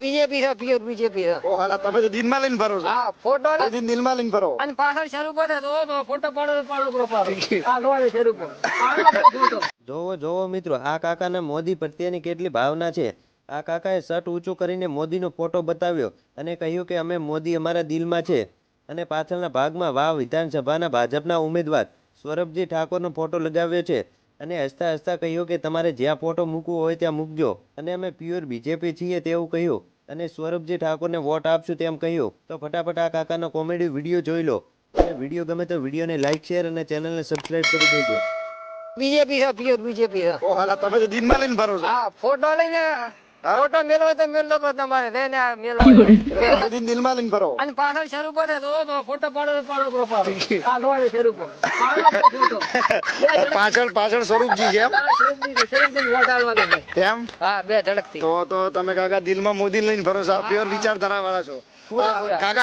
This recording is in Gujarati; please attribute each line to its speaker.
Speaker 1: બીજેપી છે, પ્યોર બીજેપી છે.
Speaker 2: ઓ હાલા તમે તો દિનમાં લઈને ફરો છો.
Speaker 1: હા, ફોટો
Speaker 2: કોઈ દિન દિલમાં લઈને ફરો.
Speaker 1: અને પાછળ શરૂ કરે તો ફોટો પાડો પ્રોફાઇલ. આ લોવાળી શરૂ કરો.
Speaker 3: જોવો જોવો મિત્રો, આ કાકાને મોદી પ્રત્યેની કેટલી ભાવના છે. આ કાકાએ શર્ટ ઊંચું કરીને મોદીનો ફોટો બતાવ્યો અને કહ્યું કે અમે મોદી અમારા દિલમાં છે. અને પાછળના ભાગમાં વાવ વિધાનસભાના ભાજપના ઉમેદવાર સૌરભજી ઠાકોરનો ફોટો લગાવ્યો છે. અને હસતા હસતા કહ્યું કે તમારે જ્યાં ફોટો મૂકવો હોય ત્યાં મૂકજો. અને અમે પ્યોર બીજેપી છીએ તેવું કહ્યું. અને સૌરભજી ઠાકોરને વોટ આપશું તેમ કહ્યું. તો ફટાફટ આ કાકાનો કોમેડી વિડીયો જોઈ લો. અને વિડીયો ગમે તો વિડીયોને લાઇક, શેર અને ચેનલને સબસ્ક્રાઇબ કરી દેજો.
Speaker 1: બીજેપી છે, પ્યોર બીજેપી છે.
Speaker 2: ઓ હાલા તમે તો દિનમાં લઈને ફરો છો.
Speaker 1: હા, ફોટો લઈને ફોટો મેળવો તો મેળવો તો તમારે લઈને મેળવો.
Speaker 2: કોઈ દિન દિલમાં લઈને ફરો.
Speaker 1: અને પાછળ શરૂ કરે તો ફોટો પાડો પ્રોફાઇલ. આ લોવાળી શરૂ કરો.
Speaker 2: પાછળ પાછળ સ્વરૂપજી છે એમ.
Speaker 1: શરૂ વોટ આલવાનો છે.
Speaker 2: એમ
Speaker 1: હા, બે ધડકથી.
Speaker 2: તો તમે કાકા દિલમાં મોદી લઈને ફરો છો. પ્યોર વિચારધારા વાળા છો
Speaker 1: પૂરા.
Speaker 2: કાકા.